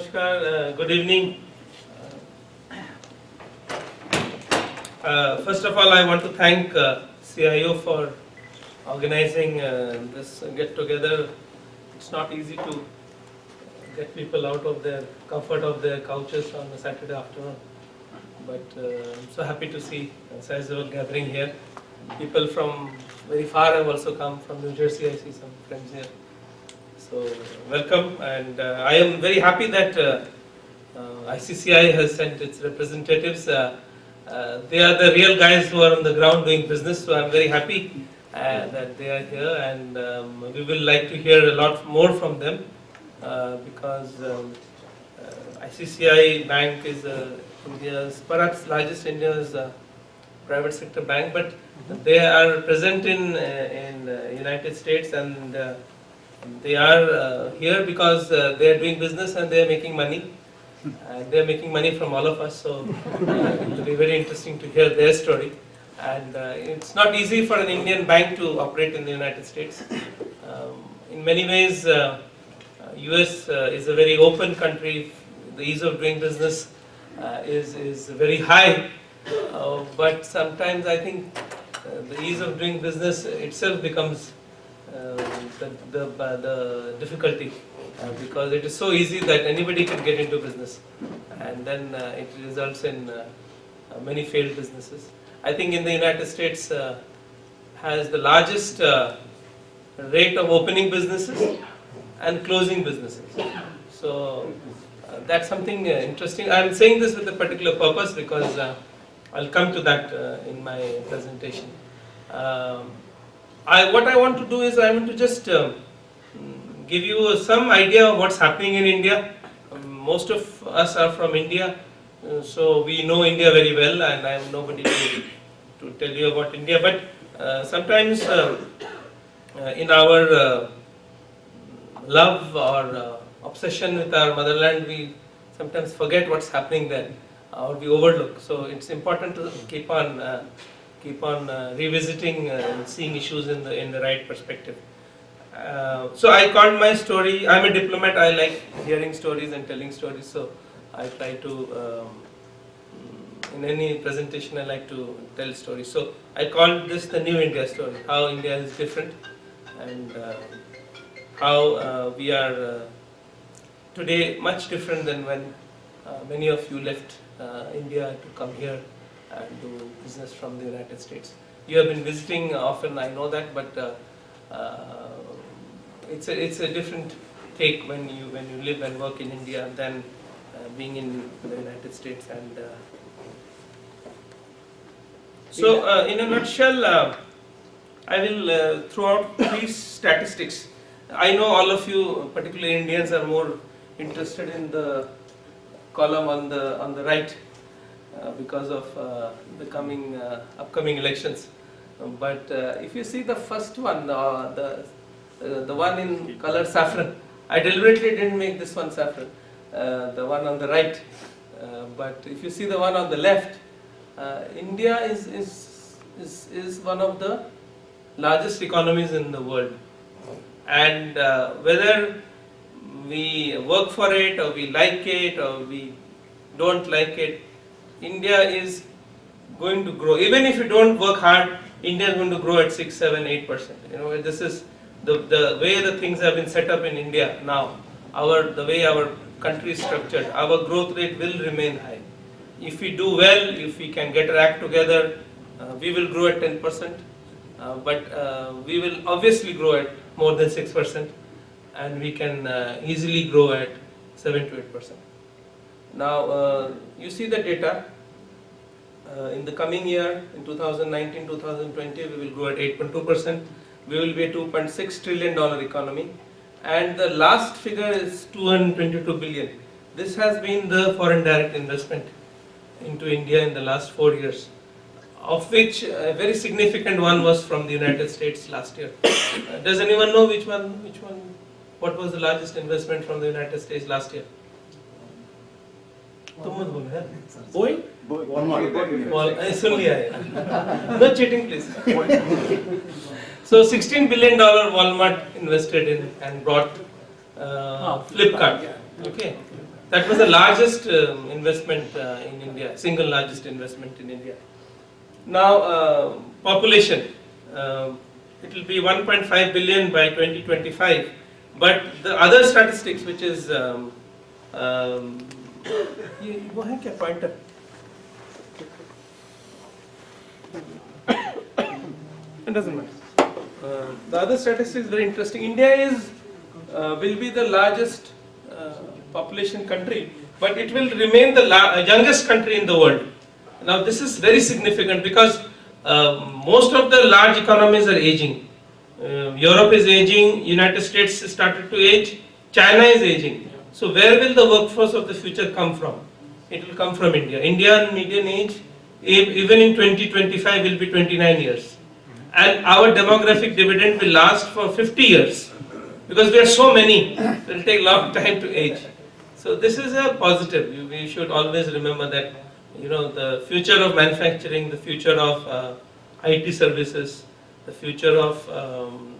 Namaskar, good evening. First of all, I want to thank CIO for organizing this get-together. It's not easy to get people out of their comfort of their couches on a Saturday afternoon. But I'm so happy to see a sizable gathering here. People from very far have also come from New Jersey. I see some friends here. So welcome, and I am very happy that ICCI has sent its representatives. They are the real guys who are on the ground doing business, so I'm very happy that they are here, and we will like to hear a lot more from them because ICCI Bank is India's, perhaps largest India's private sector bank, but they are present in United States, and they are here because they are doing business and they are making money. They are making money from all of us, so it will be very interesting to hear their story. And it's not easy for an Indian bank to operate in the United States. In many ways, US is a very open country. The ease of doing business is very high, but sometimes I think the ease of doing business itself becomes the difficulty, because it is so easy that anybody can get into business, and then it results in many failed businesses. I think in the United States has the largest rate of opening businesses and closing businesses. So that's something interesting. I am saying this with a particular purpose because I'll come to that in my presentation. What I want to do is I want to just give you some idea of what's happening in India. Most of us are from India, so we know India very well, and I am nobody to tell you about India. But sometimes in our love or obsession with our motherland, we sometimes forget what's happening there, or we overlook. So it's important to keep on revisiting and seeing issues in the right perspective. So I called my story, I'm a diplomat, I like hearing stories and telling stories, so I try to, in any presentation I like to tell stories. So I called this the New India story, how India is different, and how we are today much different than when many of you left India to come here and do business from the United States. You have been visiting often, I know that, but it's a different take when you live and work in India than being in the United States. And so, in a nutshell, I will throw out 3 statistics. I know all of you, particularly Indians, are more interested in the column on the right. Because of the upcoming elections, but if you see the first one, the one in color saffron, I deliberately didn't make this one saffron, the one on the right, but if you see the one on the left, India is one of the largest economies in the world, and whether we work for it or we like it or we don't like it, India is going to grow. Even if you don't work hard, India is going to grow at 6, 7, 8%. You know, this is the way the things have been set up in India now. The way our country is structured, our growth rate will remain high. If we do well, if we can get our act together, we will grow at 10%. But we will obviously grow at more than 6%, and we can easily grow at 7 to 8%. Now, you see the data. In the coming year, in 2019-2020, we will grow at 8.2%. We will be a $2.6 trillion economy. And the last figure is 222 billion. This has been the foreign direct investment into India in the last 4 years, of which a very significant one was from the United States last year. Does anyone know which one? What was the largest investment from the United States last year? Boy? No cheating, please. So $16 billion Walmart invested in and brought Flipkart. Okay. That was the largest investment in India, single largest investment in India. Now, population, it will be 1.5 billion by 2025, but the other statistics, which is, वो है क्या pointer? It doesn't matter. The other statistics is very interesting. India is will be the largest population country, but it will remain the youngest country in the world. Now this is very significant because most of the large economies are aging. Europe is aging, United States started to age, China is aging. So where will the workforce of the future come from? It will come from India. Indian median age, even in 2025, will be 29 years. And our demographic dividend will last for 50 years. Because we are so many, it will take a long time to age. So this is a positive. We should always remember that, you know, the future of manufacturing, the future of IT services, the future of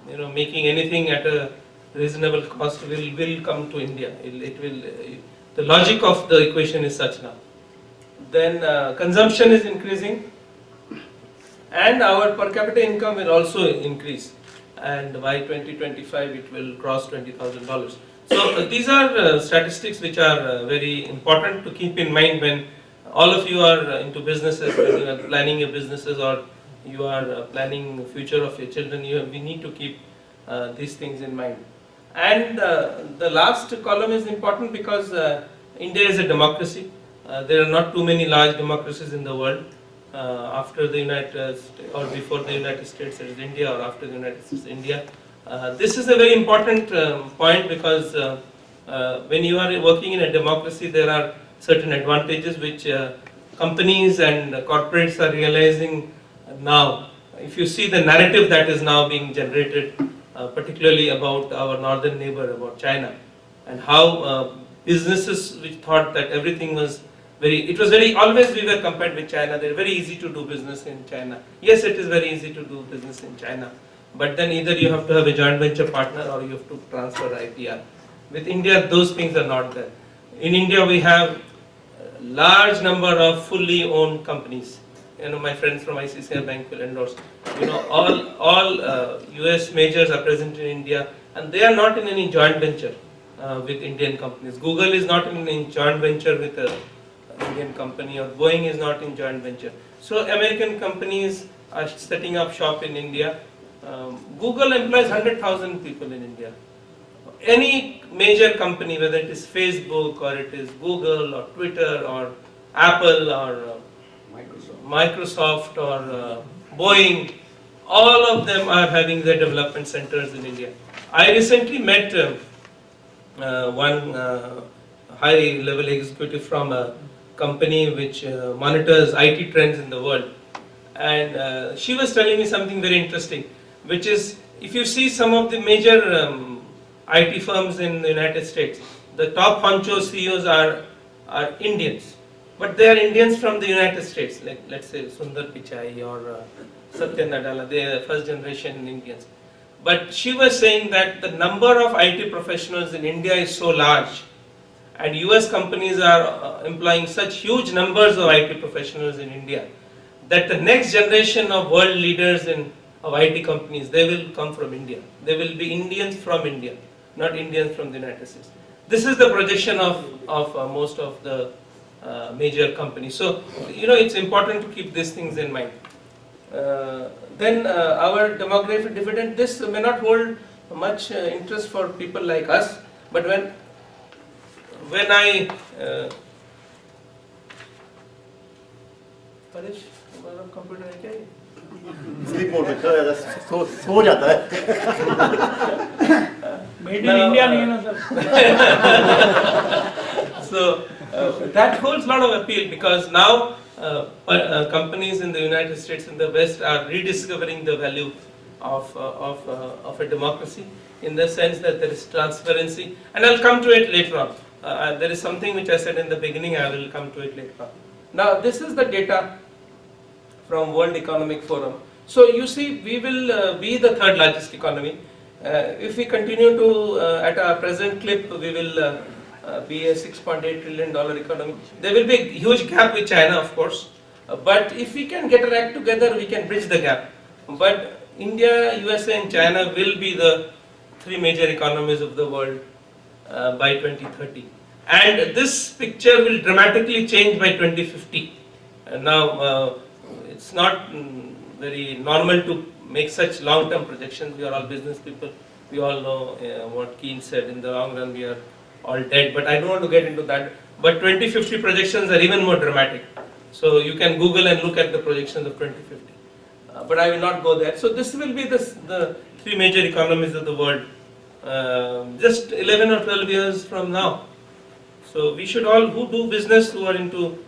you know, making anything at a reasonable cost will come to India. The logic of the equation is such now. Then consumption is increasing, and our per capita income will also increase. And by 2025, it will cross $20,000. So these are statistics which are very important to keep in mind when all of you are into businesses, when you are planning your businesses or you are planning the future of your children. We need to keep these things in mind. And the last column is important because India is a democracy. There are not too many large democracies in the world. After the United States or before the United States, it is India, or after the United States, India. This is a very important point because when you are working in a democracy, there are certain advantages which companies and corporates are realizing now. If you see the narrative that is now being generated, particularly about our northern neighbor, about China, and how businesses which thought that everything was always we were compared with China. They're very easy to do business in China. Yes, it is very easy to do business in China, but then either you have to have a joint venture partner or you have to transfer IPR. With India, those things are not there. In India, we have a large number of fully owned companies. You know, my friends from ICICI Bank will endorse. You know, all US majors are present in India, and they are not in any joint venture with Indian companies. Google is not in any joint venture with a Indian company, or Boeing is not in joint venture. So American companies are setting up shop in India. Google employs 100,000 people in India. Any major company, whether it is Facebook or it is Google or Twitter or Apple or Microsoft or Boeing, all of them are having their development centers in India. I recently met one high-level executive from a company which monitors IT trends in the world, and she was telling me something very interesting, which is, if you see some of the major IT firms in the United States, the top honcho CEOs are Indians, but they are Indians from the United States, like let's say Sundar Pichai or Satya Nadella. They are first generation Indians. But she was saying that the number of IT professionals in India is so large, and US companies are employing such huge numbers of IT professionals in India, that the next generation of world leaders of IT companies, they will come from India. They will be Indians from India, not Indians from the United States. This is the projection of most of the major companies. So, you know, it's important to keep these things in mind. Then our demographic dividend, this may not hold much interest for people like us, but when I Paresh, हमारा computer है क्या ये? Sleep mode में थोड़ा सो जाता है. Made in India नहीं है ना sir. So that holds a lot of appeal because now companies in the United States and the West are rediscovering the value of a democracy, in the sense that there is transparency, and I'll come to it later on. There is something which I said in the beginning, I will come to it later on. Now this is the data from World Economic Forum. So you see, we will be the third largest economy. If we continue to at our present clip, we will be a $6.8 trillion economy. There will be a huge gap with China, of course, but if we can get our act together, we can bridge the gap. But India, USA and China will be the three major economies of the world by 2030. And this picture will dramatically change by 2050. Now, it's not very normal to make such long-term projections. We are all business people. We all know what Keynes said, in the long run we are all dead. But I don't want to get into that. But 2050 projections are even more dramatic. So you can Google and look at the projections of 2050. But I will not go there. So this will be the three major economies of the world just 11 or 12 years from now. So we should all, who do business, who are into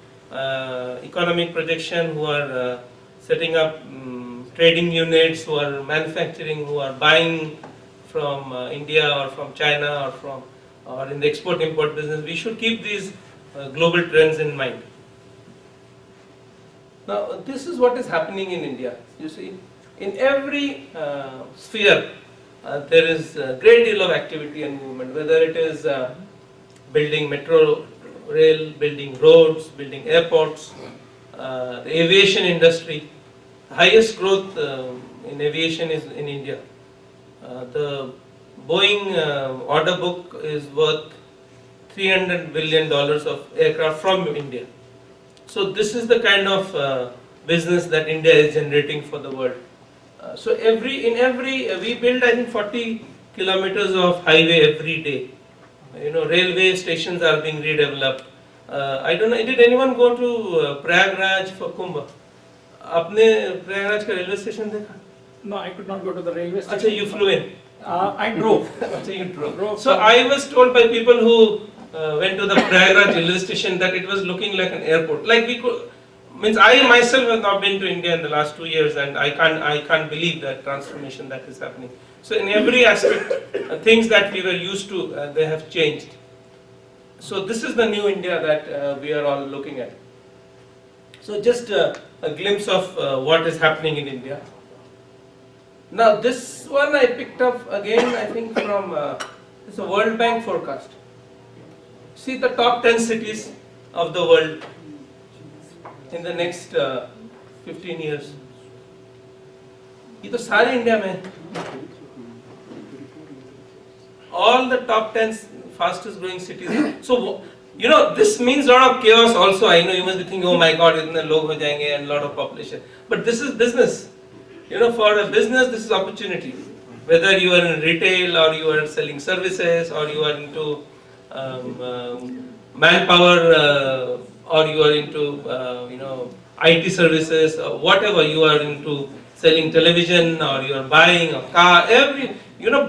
economic projection, who are setting up trading units, who are manufacturing, who are buying from India or from China or in the export-import business, we should keep these global trends in mind. Now, this is what is happening in India. You see, in every sphere, there is a great deal of activity and movement, whether it is building metro rail, building roads, building airports, the aviation industry. The highest growth in aviation is in India. The Boeing order book is worth $300 billion of aircraft from India. So this is the kind of business that India is generating for the world. So we build, I think, 40 kilometers of highway every day. You know, railway stations are being redeveloped. I don't know, did anyone go to Prayagraj for Kumbh? आपने प्रयागराज का railway station देखा? No, I could not go to the railway station. अच्छा, you flew in? I drove. अच्छा, you drove. So I was told by people who went to the Prayagraj railway station that it was looking like an airport. Like we could, means I myself have not been to India in the last 2 years, and I can't believe that transformation that is happening. So in every aspect, things that we were used to, they have changed. So this is the new India that we are all looking at. So just a glimpse of what is happening in India. Now this one I picked up again, I think from it's a World Bank forecast. See the top 10 cities of the world in the next 15 years. ये तो सारे India में है. All the top 10 fastest growing cities. So you know, this means a lot of chaos also. I know you must be thinking, oh my God, itne log ho jayenge and a lot of population. But this is business. You know, for a business, this is opportunity. Whether you are in retail or you are selling services or you are into manpower or you are into IT services or whatever, you are into selling television or you are buying a car.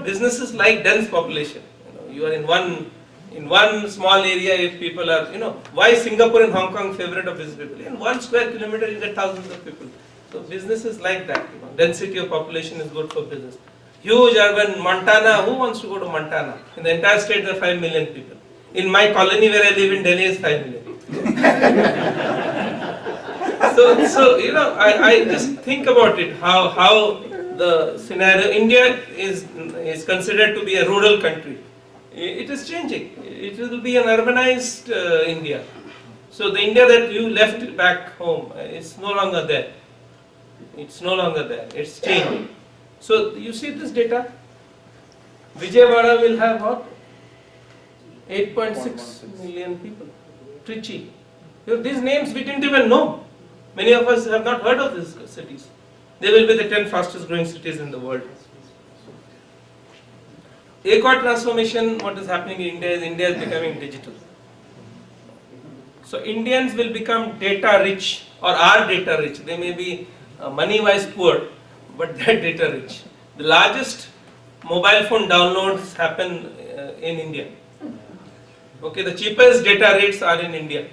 Businesses like dense population. You are in one small area. If people are, why Singapore and Hong Kong favorite of business people? In 1 square kilometer you get thousands of people. So businesses like that. Density of population is good for business. Huge urban Montana. Who wants to go to Montana? In the entire state there are 5 million people. In my colony where I live in Delhi is 5 million. So I just think about it. How the scenario. India is considered to be a rural country. It is changing. It will be an urbanized India. So the India that you left back home is no longer there. It's no longer there. It's changing. So you see this data. Vijayawada will have what? 8.6 million people. Trichy. These names we didn't even know. Many of us have not heard of these cities. They will be the 10 fastest growing cities in the world. एक और transformation, what is happening in India is becoming digital. So Indians will become data rich or are data rich. They may be money wise poor, but they are data rich. The largest mobile phone downloads happen in India. Okay, the cheapest data rates are in India.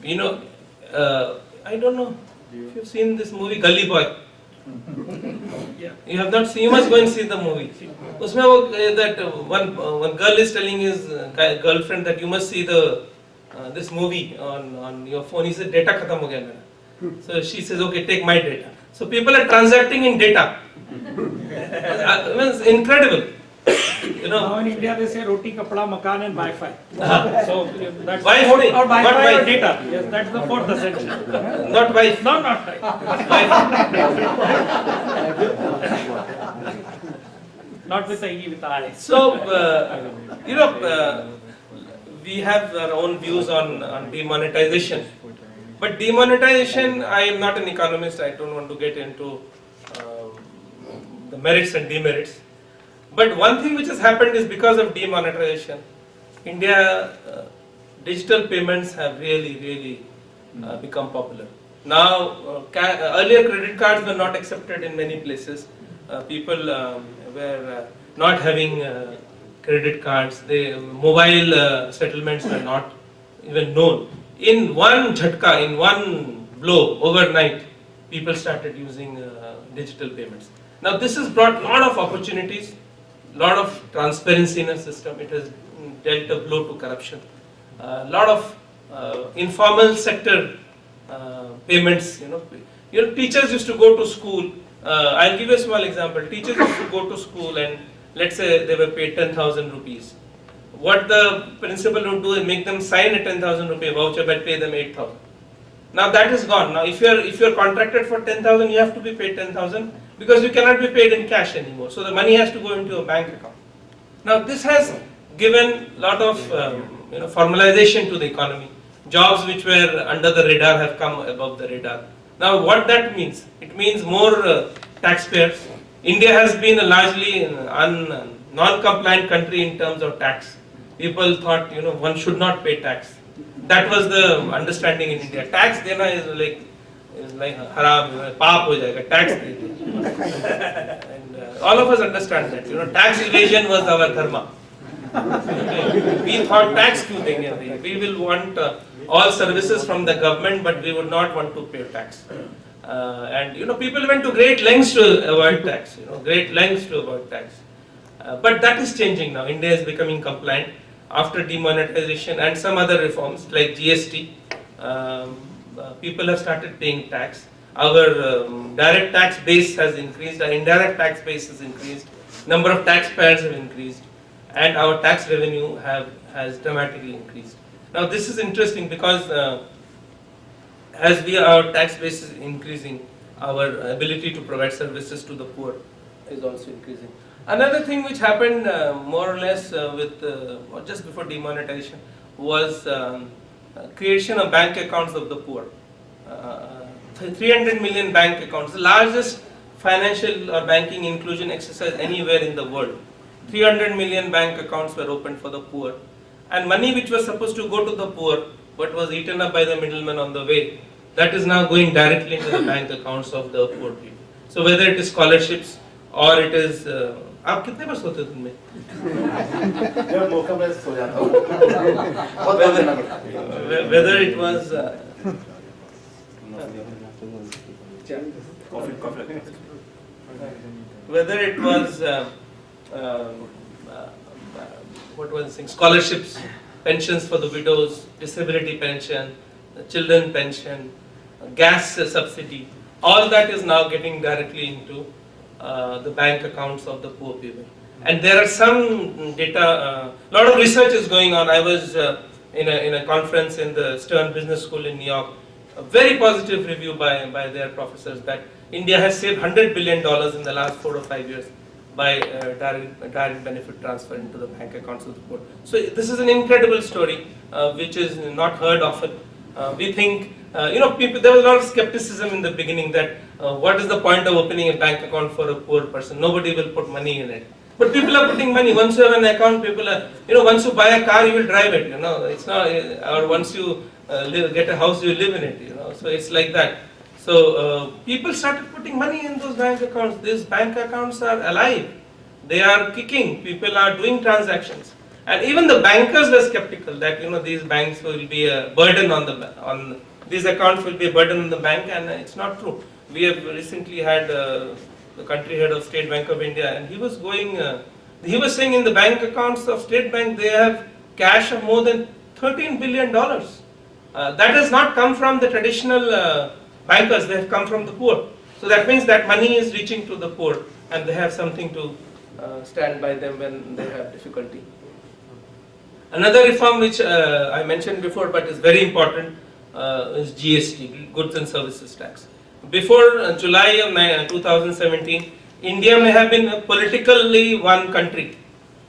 I don't know if you've seen this movie Gully Boy. Yeah. You have not seen, you must go and see the movie. Usme one girl is telling his girlfriend that you must see this movie on your phone. He said data khatam ho gaya mera. So she says, okay, take my data. So people are transacting in data. It's incredible. You know, Now in India they say roti, kapda, makan and Wi-Fi. So that's Wi-Fi, fourth, or what Wi-Fi or Wi-Fi? data. Yes, that's the fourth essential. not wife. No, not right. Not with the E, with the I. So, you know, we have our own views on demonetization. But demonetization, I am not an economist, I don't want to get into the merits and demerits. But one thing which has happened is because of demonetization, India digital payments have really become popular. Now, earlier credit cards were not accepted in many places. People were not having credit cards. Mobile settlements were not even known. In one jhatka, in one blow, overnight, people started using digital payments. Now, this has brought a lot of opportunities, lot of transparency in a system. It has dealt a blow to corruption. A lot of informal sector payments. Teachers used to go to school. I'll give you a small example. Teachers used to go to school and let's say they were paid 10,000 rupees. What the principal would do is make them sign a 10,000 rupee voucher but pay them 8,000. Now that is gone. Now if you're contracted for 10,000, you have to be paid 10,000 because you cannot be paid in cash anymore. So the money has to go into a bank account. Now this has given a lot of formalization to the economy. Jobs which were under the radar have come above the radar. Now what that means? It means more taxpayers. India has been a largely non-compliant country in terms of tax. People thought one should not pay tax. That was the understanding in India. Tax dena is like haram, paap ho jayega, tax de de. And all of us understand that. Tax evasion was our dharma. We thought tax kyun denge? We will want all services from the government, but we would not want to pay tax. And people went to great lengths to avoid tax. Great lengths to avoid tax. But that is changing now. India is becoming compliant after demonetization and some other reforms like GST. People have started paying tax. Our direct tax base has increased. Our indirect tax base has increased. Number of taxpayers have increased, and our tax revenue has dramatically increased. Now this is interesting because as our tax base is increasing, our ability to provide services to the poor is also increasing. Another thing which happened more or less with or just before demonetization was creation of bank accounts of the poor. 300 million bank accounts, the largest financial or banking inclusion exercise anywhere in the world. 300 million bank accounts were opened for the poor, and money which was supposed to go to the poor but was eaten up by the middlemen on the way, that is now going directly into the bank accounts of the poor people. So whether it is scholarships or it is आप कितने बार सोते हो दिन में? जब मौका मिले सो जाता हूँ। बहुत बार देना पड़ता है। Whether it was whether it was what was the thing? Scholarships, pensions for the widows, disability pension, children pension, gas subsidy, all that is now getting directly into the bank accounts of the poor people. And there are some data, a lot of research is going on. I was in a conference in the Stern Business School in New York, a very positive review by their professors that India has saved $100 billion in the last 4 or 5 years by direct benefit transfer into the bank accounts of the poor. So this is an incredible story which is not heard often. We think, people, there was a lot of skepticism in the beginning that what is the point of opening a bank account for a poor person? Nobody will put money in it. But people are putting money. Once you have an account, people are, once you buy a car, you will drive it, it's not, or once you get a house, you live in it, so it's like that. So people started putting money in those bank accounts. These bank accounts are alive. They are kicking. People are doing transactions. And even the bankers were skeptical that, these banks will be a burden on these accounts will be a burden on the bank, and it's not true. We have recently had the country head of State Bank of India, and he was saying in the bank accounts of State Bank, they have cash of more than $13 billion. That has not come from the traditional bankers, they have come from the poor. So that means that money is reaching to the poor, and they have something to stand by them when they have difficulty. Another reform which I mentioned before but is very important is GST, Goods and Services Tax. Before July of 2017, India may have been politically one country.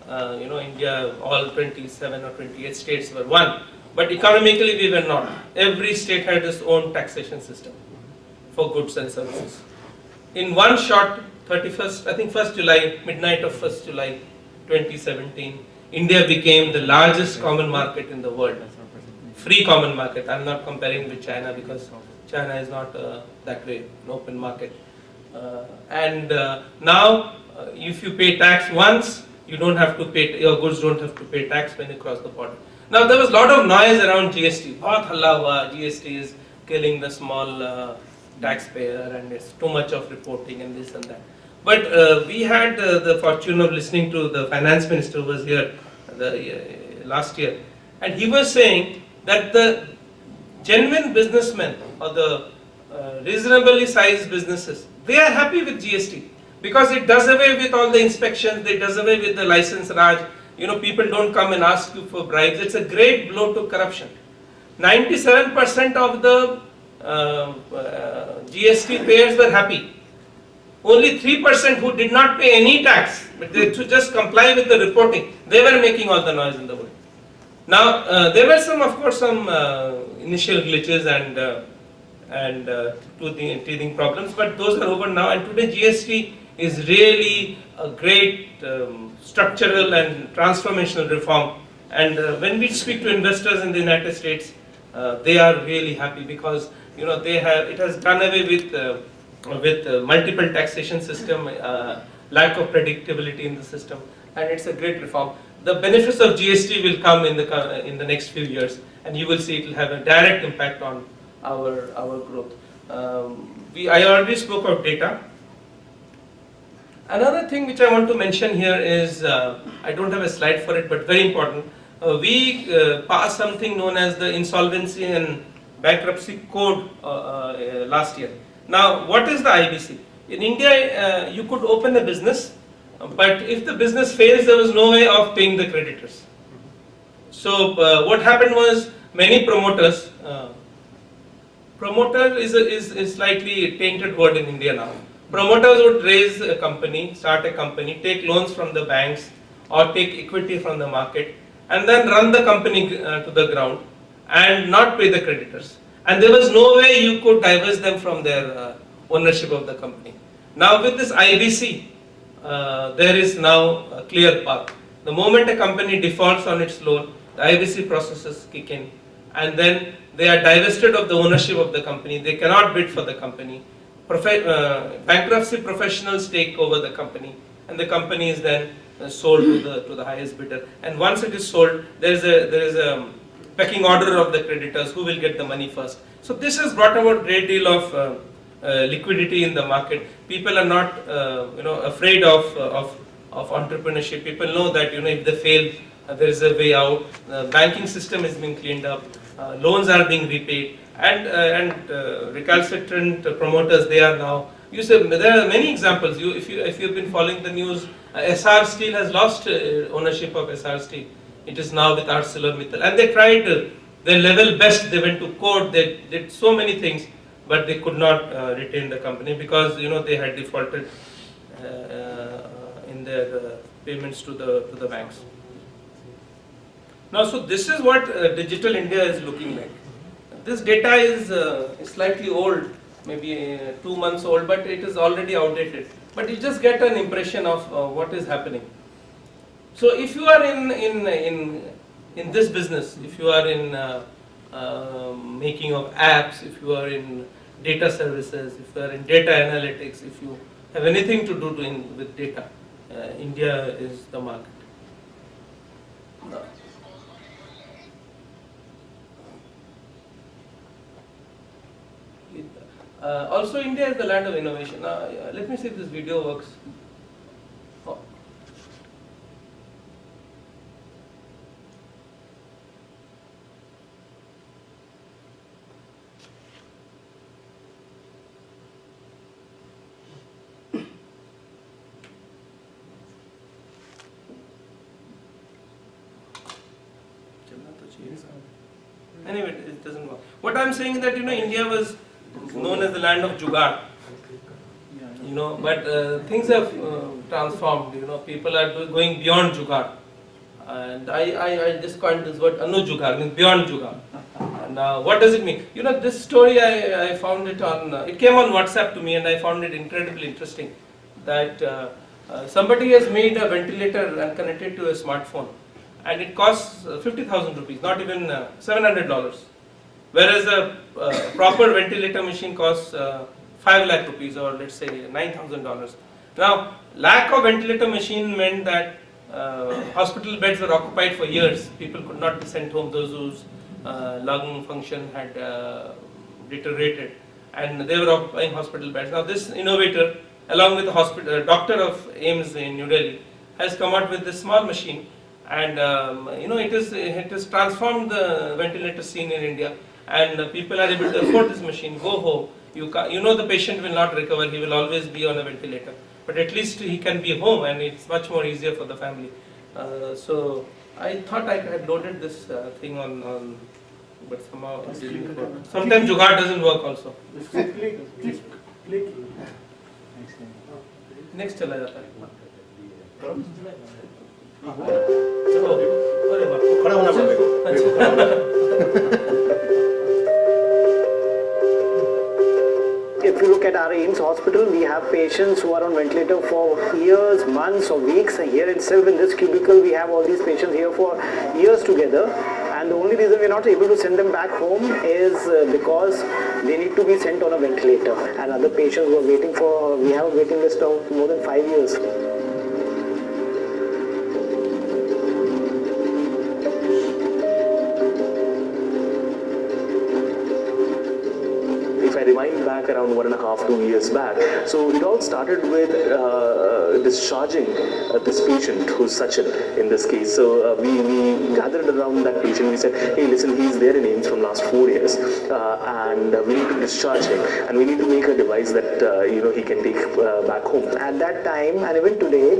India, all 27 or 28 states were one, but economically we were not. Every state had its own taxation system for goods and services. In one shot, 1st July, midnight of 1st July 2017, India became the largest common market in the world. Free common market. I'm not comparing with China because China is not that way, an open market. Now, if you pay tax once, you don't have to pay, your goods don't have to pay tax when you cross the border. Now, there was a lot of noise around GST. Bahut halla hua, GST is killing the small taxpayer and it's too much of reporting and this and that. But we had the fortune of listening to the finance minister who was here last year, and he was saying that the genuine businessmen or the reasonably sized businesses, they are happy with GST because it does away with all the inspections, it does away with the license raj. People don't come and ask you for bribes. It's a great blow to corruption. 97% of the GST payers were happy. Only 3% who did not pay any tax, but they to just comply with the reporting, they were making all the noise in the world. Now, there were of course, some initial glitches and teething problems, but those are over now. And today, GST is really a great structural and transformational reform. And when we speak to investors in the United States, they are really happy because it has done away with multiple taxation system, lack of predictability in the system, and it's a great reform. The benefits of GST will come in the next few years, and you will see it will have a direct impact on our growth. I already spoke of data. Another thing which I want to mention here is, I don't have a slide for it, but very important. We passed something known as the Insolvency and Bankruptcy Code last year. Now, what is the IBC? In India, you could open a business, but if the business fails, there was no way of paying the creditors. So, what happened was many promoters, promoter is a slightly tainted word in India now. Promoters would raise a company, start a company, take loans from the banks or take equity from the market, and then run the company to the ground and not pay the creditors. And there was no way you could divest them from their ownership of the company. Now with this IBC, there is now a clear path. The moment a company defaults on its loan, the IBC processes kick in, and then they are divested of the ownership of the company. They cannot bid for the company. Bankruptcy professionals take over the company, and the company is then sold to the highest bidder. And once it is sold, there is a pecking order of the creditors who will get the money first. So this has brought about a great deal of liquidity in the market. People are not afraid of entrepreneurship. People know that if they fail, there is a way out. The banking system is being cleaned up. Loans are being repaid, and recalcitrant promoters, they are now. There are many examples. If you've been following the news, SR Steel has lost ownership of SR Steel. It is now with ArcelorMittal, and they tried their level best. They went to court. They did so many things, but they could not retain the company because they had defaulted in their payments to the banks. Now, so this is what digital India is looking like. This data is slightly old, maybe 2 months old, but it is already outdated. But you just get an impression of what is happening. So if you are in this business, if you are in making of apps, if you are in data services, if you are in data analytics, if you have anything to do with data, India is the market. Also, India is the land of innovation. Now, let me see if this video works. Oh. it doesn't work. What I'm saying is that India was known as the land of jugaad. But things have transformed. People are going beyond jugaad, and I just coined this word anu jugaad, means beyond jugaad. And what does it mean? This story I found it on. It came on WhatsApp to me, and I found it incredibly interesting. That somebody has made a ventilator and connected to a smartphone, and it costs 50,000 rupees, not even $700. Whereas a proper ventilator machine costs 5 lakh rupees, or let's say $9,000. Now, lack of ventilator machine meant that hospital beds were occupied for years. People could not be sent home, those whose lung function had deteriorated, and they were occupying hospital beds. Now, this innovator, along with the doctor of AIIMS in New Delhi, has come out with this small machine, and it has transformed the ventilator scene in India, and people are able to afford this machine, go home. The patient will not recover, he will always be on a ventilator, but at least he can be home, and it's much more easier for the family. So I thought I had loaded this thing on, but somehow it didn't work. Sometimes jugaad doesn't work also. Click. Next चला जाता है. खड़ा होना पड़ेगा. If you look at our AIIMS hospital, we have patients who are on ventilator for years, months or weeks, and here itself in this cubicle we have all these patients here for years together, and the only reason we are not able to send them back home is because they need to be sent on a ventilator, and other patients who are waiting for, we have a waiting list of more than 5 years. Rewind back around 1.5 to 2 years back. So it all started with discharging this patient who's Sachin in this case. So we gathered around that patient. We said, hey, listen, he's there in AIIMS from last 4 years, and we need to discharge him, and we need to make a device that he can take back home. At that time, and even today,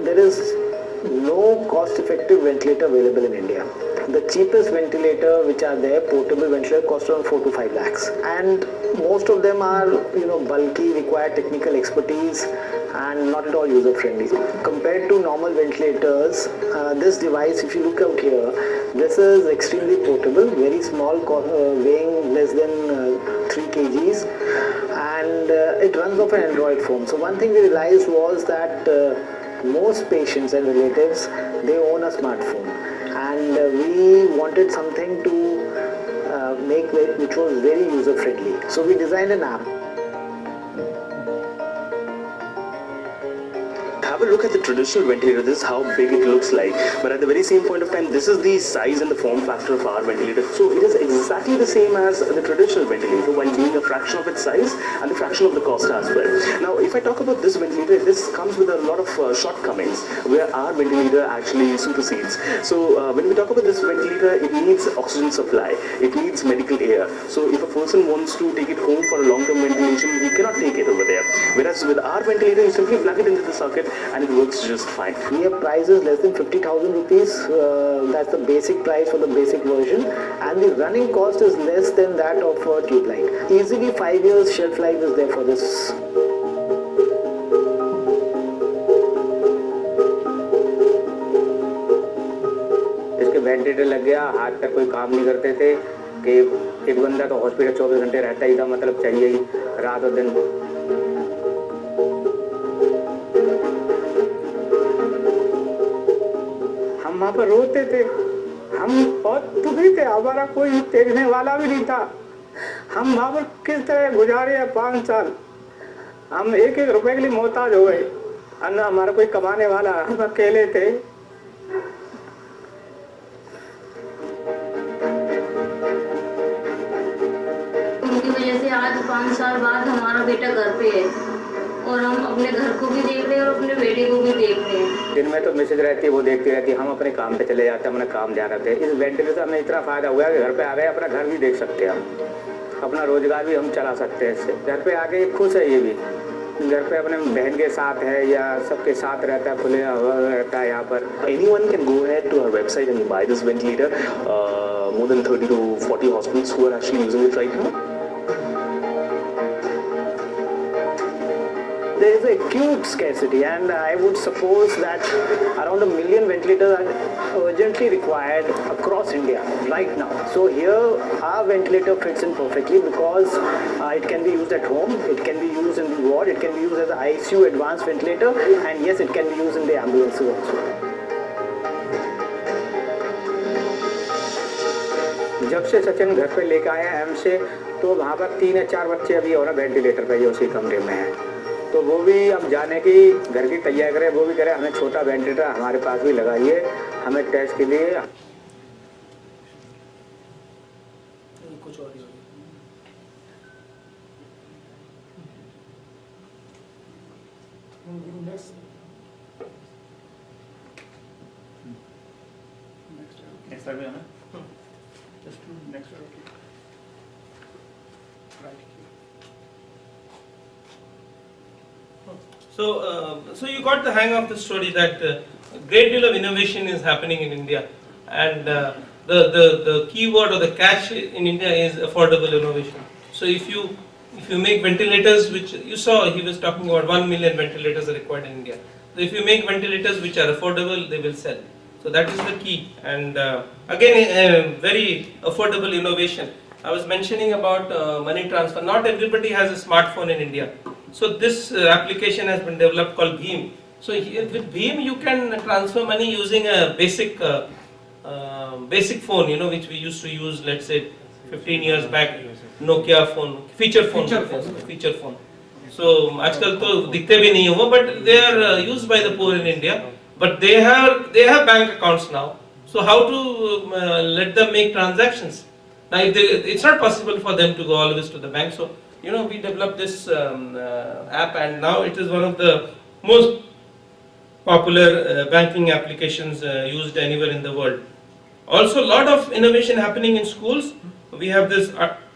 there is no cost-effective ventilator available in India. The cheapest ventilator which are there, portable ventilator, cost around 4 to 5 lakhs, and most of them are bulky, require technical expertise, and not at all user friendly. Compared to normal ventilators, this device, if you look out here, this is extremely portable, very small, weighing less than 3 kgs, and it runs off an Android phone. So one thing we realized was that most patients and relatives, they own a smartphone, and we wanted something to make which was very user friendly. So we designed an app. Have a look at the traditional ventilator. This is how big it looks like, but at the very same point of time, this is the size and the form factor of our ventilator. So it is exactly the same as the traditional ventilator, while being a fraction of its size and a fraction of the cost as well. Now, if I talk about this ventilator, this comes with a lot of shortcomings, where our ventilator actually supersedes. So when we talk about this ventilator, it needs oxygen supply, it needs medical air. So if a person wants to take it home for a long-term ventilation, he cannot take it over there. Whereas with our ventilator, you simply plug it into the socket and it works just fine. We have prices less than 50,000 rupees. That's the basic price for the basic version, and the running cost is less than that of a tube light. Easily 5 years shelf life is there for this. इसके ventilator लग गया, हाथ तक कोई काम नहीं करते थे कि एक बंदा तो हॉस्पिटल 24 घंटे रहता ही था, मतलब चाहिए ही रात और दिन. हम वहाँ पर रोते थे, हम बहुत दुखी थे, हमारा कोई देखने वाला भी नहीं था. हम वहाँ पर किस तरह गुजारे 5 साल. हम एक रुपए के लिए मोहताज हो गए, अन्ना हमारा कोई कमाने वाला, हम अकेले थे. उनकी वजह से आज 5 साल बाद हमारा बेटा घर पे है, और हम अपने घर को भी देख रहे हैं और अपने बेटे को भी देख रहे हैं. दिन में तो मैसेज रहती है, वो देखती रहती है, हम अपने काम पे चले जाते हैं, अपना काम ध्यान रखते हैं. इस वेंटिलेटर से हमें इतना फायदा हुआ है कि घर पे आ गए, अपना घर भी देख सकते हैं, हम अपना रोजगार भी हम चला सकते हैं. इससे घर पे आके खुश है ये भी. घर पे अपने बहन के साथ है या सबके साथ रहता है, खुले हवा रहता है यहाँ पर। Anyone can go ahead to our website and buy this ventilator. More than 30 to 40 hospitals who are actually using it right now. There is a acute scarcity, and I would suppose that around 1 million ventilators are urgently required across India right now. So here our ventilator fits in perfectly because it can be used at home, it can be used in the ward, it can be used as an ICU advanced ventilator, and yes, it can be used in the ambulances also. जब से सचिन घर पे लेके आए हैं M से, तो वहाँ पर 3 या 4 बच्चे अभी और वेंटिलेटर पे ही उसी कमरे में हैं। तो वो भी अब जाने की घर की तैयारी करे, वो भी करे हमें छोटा वेंटिलेटर हमारे पास भी लगाइए, हमें टेस्ट के लिए। कुछ और ही Next slide, Anna. Just to next slide. So you got the hang of the story that a great deal of innovation is happening in India, and the key word or the catch in India is affordable innovation. So if you make ventilators, which you saw, he was talking about 1 million ventilators are required in India. So if you make ventilators which are affordable, they will sell. So that is the key, and again, very affordable innovation. I was mentioning about money transfer. Not everybody has a smartphone in India. So this application has been developed called Bheem. So here, with Bheem you can transfer money using a basic phone, which we used to use, let's say 15 years back, Nokia phone, feature phone. So आजकल तो दिखते भी नहीं हो, but they are used by the poor in India. But they have bank accounts now. So how to let them make transactions? Now it's not possible for them to go always to the bank. So we developed this app, and now it is one of the most popular banking applications used anywhere in the world. Also, a lot of innovation happening in schools. We have this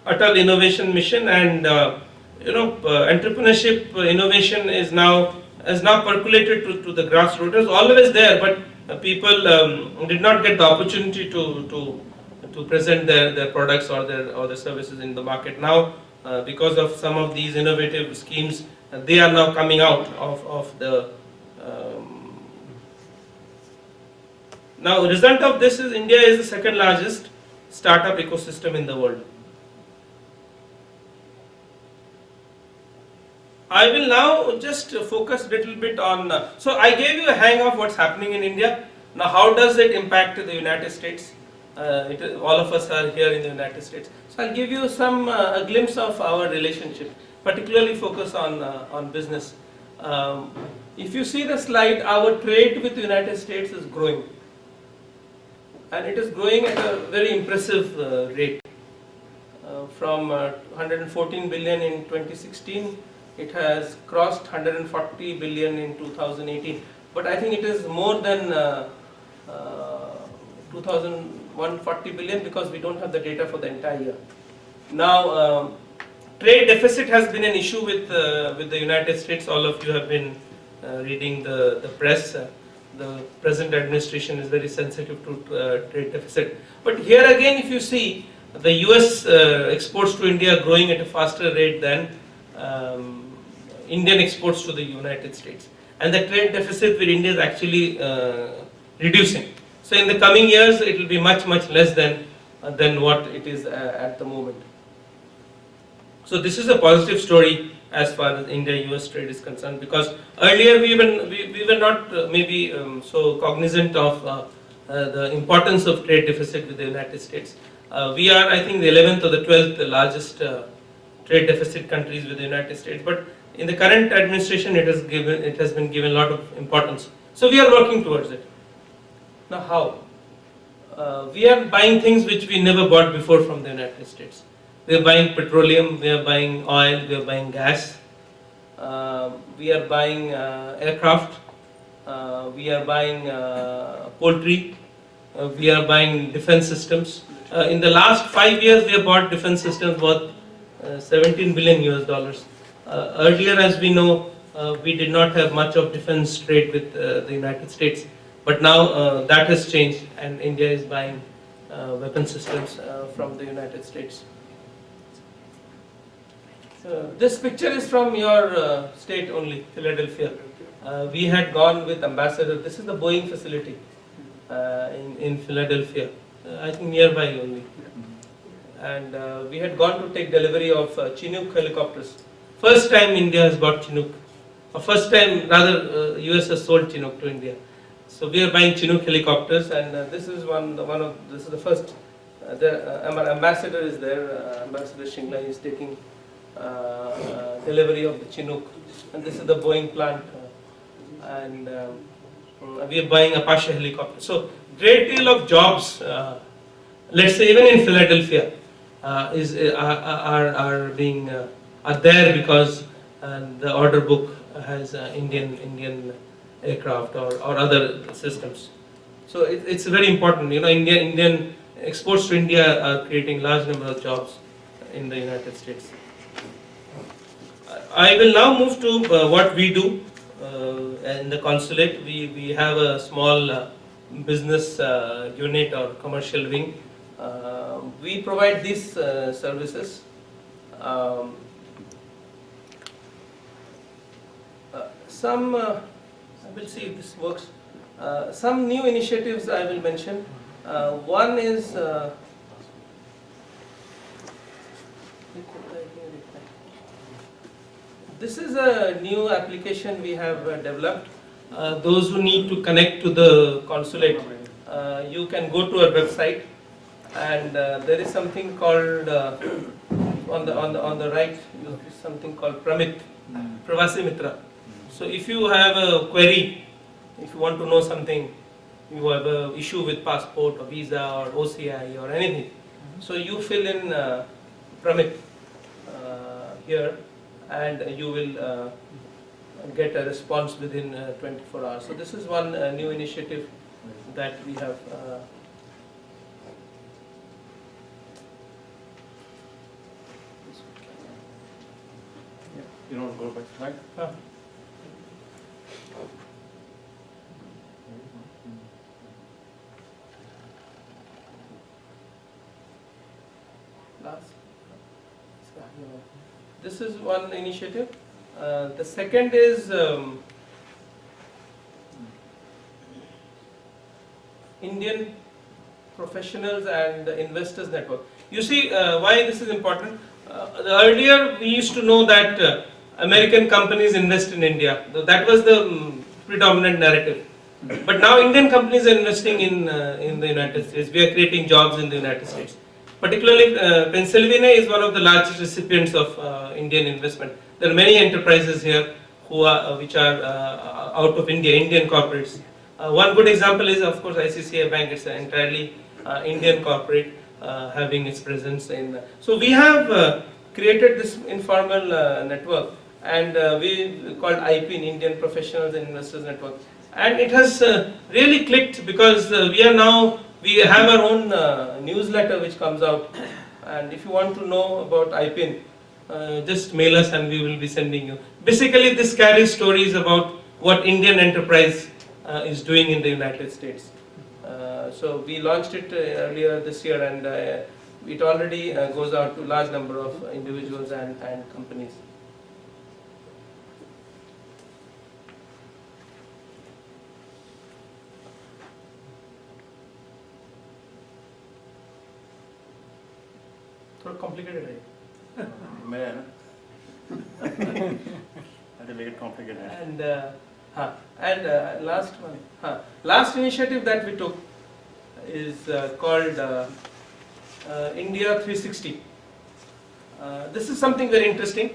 Atal Innovation Mission, and entrepreneurship innovation has now percolated to the grassroots. It was always there, but people did not get the opportunity to present their products or their services in the market. Now, because of some of these innovative schemes, they are now coming out of the. Now, the result of this is India is the second largest startup ecosystem in the world. I will now just focus a little bit on. So I gave you a hang of what's happening in India. Now, how does it impact the United States? All of us are here in the United States. So I'll give you a glimpse of our relationship, particularly focus on business. If you see the slide, our trade with the United States is growing, and it is growing at a very impressive rate. From 114 billion in 2016, it has crossed 140 billion in 2018. But I think it is more than 140 billion because we don't have the data for the entire year. Now, trade deficit has been an issue with the United States. All of you have been reading the press. The present administration is very sensitive to trade deficit. But here again, if you see, the US exports to India are growing at a faster rate than Indian exports to the United States. And the trade deficit with India is actually reducing. So in the coming years, it will be much less than what it is at the moment. So this is a positive story as far as India-US trade is concerned, because earlier we were not maybe so cognizant of the importance of trade deficit with the United States. We are, I think, the 11th or the 12th largest trade deficit countries with the United States. But in the current administration, it has been given a lot of importance. So we are working towards it. Now how? We are buying things which we never bought before from the United States. We are buying petroleum, we are buying oil, we are buying gas, we are buying aircraft, we are buying poultry, we are buying defense systems. In the last 5 years, we have bought defense systems worth $17 billion US. Earlier, as we know, we did not have much of defense trade with the United States, but now that has changed, and India is buying weapon systems from the United States. This picture is from your state only, Philadelphia. We had gone with ambassador. This is the Boeing facility in Philadelphia, I think nearby only. And we had gone to take delivery of Chinook helicopters. First time India has bought Chinook. Or first time, rather, US has sold Chinook to India. So we are buying Chinook helicopters, and this is this is the first. Our ambassador is there. Ambassador Shingla is taking delivery of the Chinook, and this is the Boeing plant, and we are buying Apache helicopter. So great deal of jobs, let's say even in Philadelphia, are there because the order book has Indian aircraft or other systems. So it's very important. Indian exports to India are creating large number of jobs in the United States. I will now move to what we do in the consulate. We have a small business unit or commercial wing. We provide these services. I will see if this works. Some new initiatives I will mention. One is this is a new application we have developed. Those who need to connect to the consulate, you can go to our website, and there is something called on the right, something called Pravasi Mitra. So if you have a query, if you want to know something, you have an issue with passport or visa or OCI or anything, so you fill in Pramit here, and you will get a response within 24 hours. So this is one new initiative that we have. You don't go back, right? This is one initiative. The second is Indian Professionals and Investors Network. You see why this is important. Earlier we used to know that American companies invest in India. That was the predominant narrative. But now Indian companies are investing in the United States. We are creating jobs in the United States. Particularly, Pennsylvania is one of the largest recipients of Indian investment. There are many enterprises here which are out of India, Indian corporates. One good example is, of course, ICICI Bank. It's an entirely Indian corporate having its presence in. So we have created this informal network, and we called IPIN, Indian Professionals and Investors Network. And it has really clicked because we have our own newsletter which comes out, and if you want to know about IPIN, just mail us and we will be sending you. Basically, this carries stories about what Indian enterprise is doing in the United States. So we launched it earlier this year, and it already goes out to a large number of individuals and companies. थोड़ा complicated है. मैं है ना. I make it complicated. And last one, last initiative that we took is called India 360. This is something very interesting.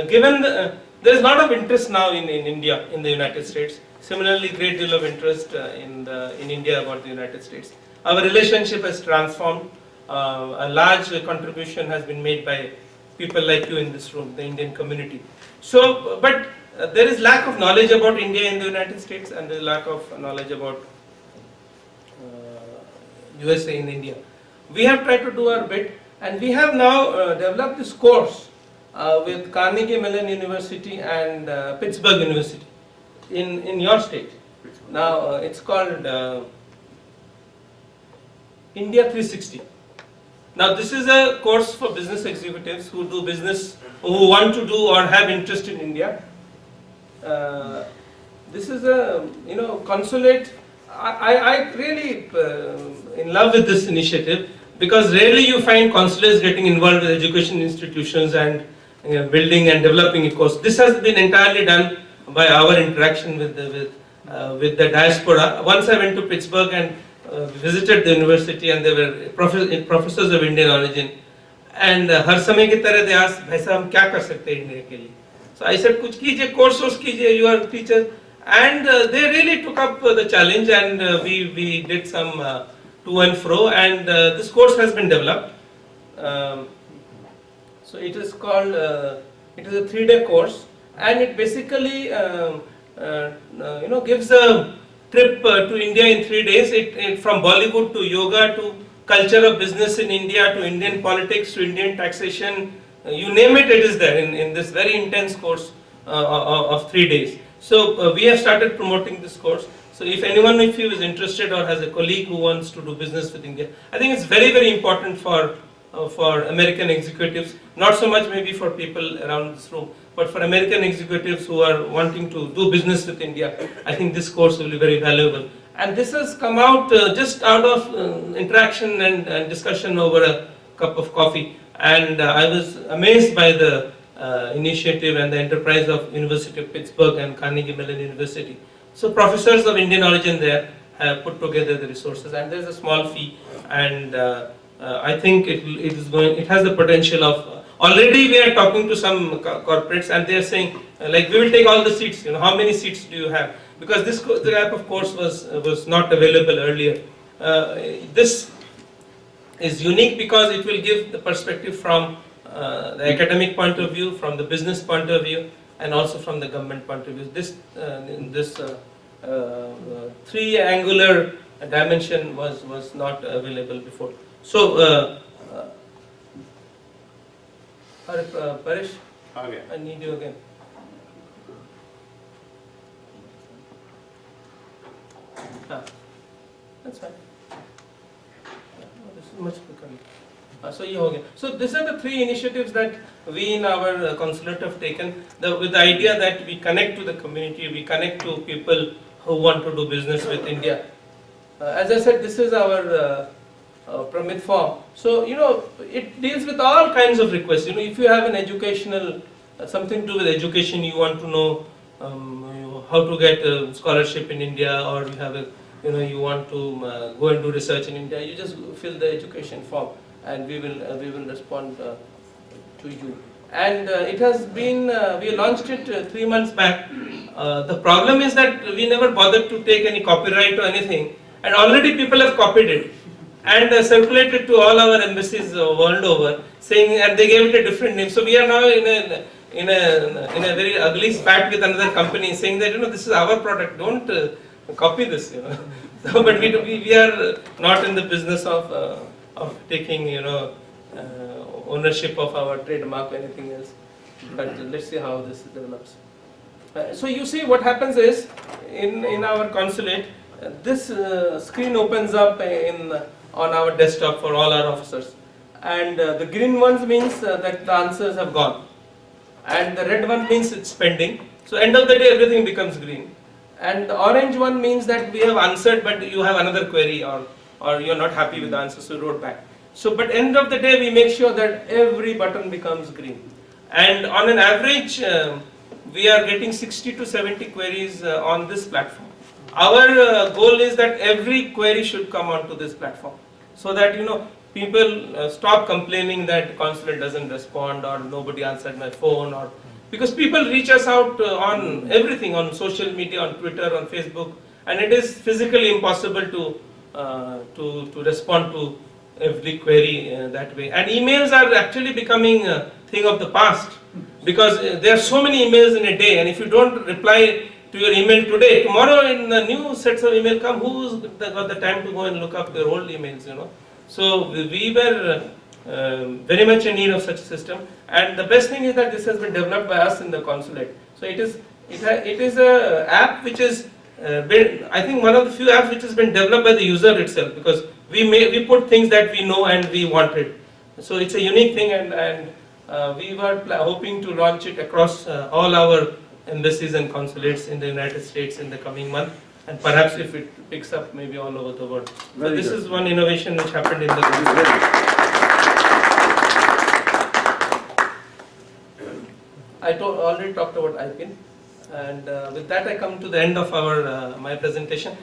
Given there is a lot of interest now in India, in the United States. Similarly, great deal of interest in India about the United States. Our relationship has transformed. A large contribution has been made by people like you in this room, the Indian community. So, but there is lack of knowledge about India in the United States, and there is lack of knowledge about USA in India. We have tried to do our bit, and we have now developed this course with Carnegie Mellon University and Pittsburgh University in your state. Now it's called India 360. Now this is a course for business executives who do business, who want to do or have interest in India. This is a consulate. I really in love with this initiative, because rarely you find consulates getting involved with education institutions and building and developing a course. This has been entirely done by our interaction with the diaspora. Once I went to Pittsburgh and visited the university, and there were professors of Indian origin, and हर समय की तरह they asked, भाई साहब हम क्या कर सकते हैं इंडिया के लिए? So I said, कुछ कीजिए, course कीजिए, you are teachers, and they really took up the challenge, and we did some to and fro, and this course has been developed. So it is called, it is a 3-day course, and it basically gives a trip to India in 3 days. It from Bollywood to yoga to culture of business in India to Indian politics to Indian taxation, you name it, it is there in this very intense course of 3 days. So we have started promoting this course. So if anyone of you is interested or has a colleague who wants to do business with India, I think it's very, very important for American executives, not so much maybe for people around this room, but for American executives who are wanting to do business with India. I think this course will be very valuable. And this has come out just out of interaction and discussion over a cup of coffee. And I was amazed by the initiative and the enterprise of University of Pittsburgh and Carnegie Mellon University. So professors of Indian origin there have put together the resources, and there is a small fee, and I think it has the potential of, already we are talking to some corporates, and they are saying, like, we will take all the seats, how many seats do you have? Because this type of course was not available earlier. This is unique because it will give the perspective from the academic point of view, from the business point of view, and also from the government point of view. This three-angular dimension was not available before. So, Paresh, I need you again. That's fine. This is much quicker. So these are the 3 initiatives that we in our consulate have taken with the idea that we connect to the community, we connect to people who want to do business with India. As I said, this is our Pramit form. So it deals with all kinds of requests. If you have an educational, something to do with education, you want to know how to get a scholarship in India, or you have a, you want to go and do research in India, you just fill the education form, and we will respond to you. And it has been, we launched it 3 months back. The problem is that we never bothered to take any copyright or anything, and already people have copied it and circulated to all our embassies world over, saying, and they gave it a different name. So we are now in a very ugly spat with another company, saying that this is our product, don't copy this. So, but we are not in the business of taking ownership of our trademark or anything else. But let's see how this develops. So you see, what happens is in our consulate, this screen opens up on our desktop for all our officers, and the green ones means that the answers have gone, and the red one means it's pending. So end of the day, everything becomes green, and the orange one means that we have answered, but you have another query, or you're not happy with the answer, so wrote back. So, but end of the day, we make sure that every button becomes green, and on an average, we are getting 60 to 70 queries on this platform. Our goal is that every query should come onto this platform, so that people stop complaining that consulate doesn't respond, or nobody answered my phone, or because people reach us out on everything, on social media, on Twitter, on Facebook, and it is physically impossible to respond to every query that way. And emails are actually becoming a thing of the past, because there are so many emails in a day, and if you don't reply to your email today, tomorrow in the new sets of email come, who's got the time to go and look up their old emails, So we were very much in need of such a system. And the best thing is that this has been developed by us in the consulate. So it is a app which is I think one of the few apps which has been developed by the user itself, because we put things that we know and we wanted. So it's a unique thing, and we were hoping to launch it across all our embassies and consulates in the United States in the coming month, and perhaps if it picks up, maybe all over the world. So this is one innovation which happened in the consulate. I already talked about IPIN, and with that I come to the end of my presentation.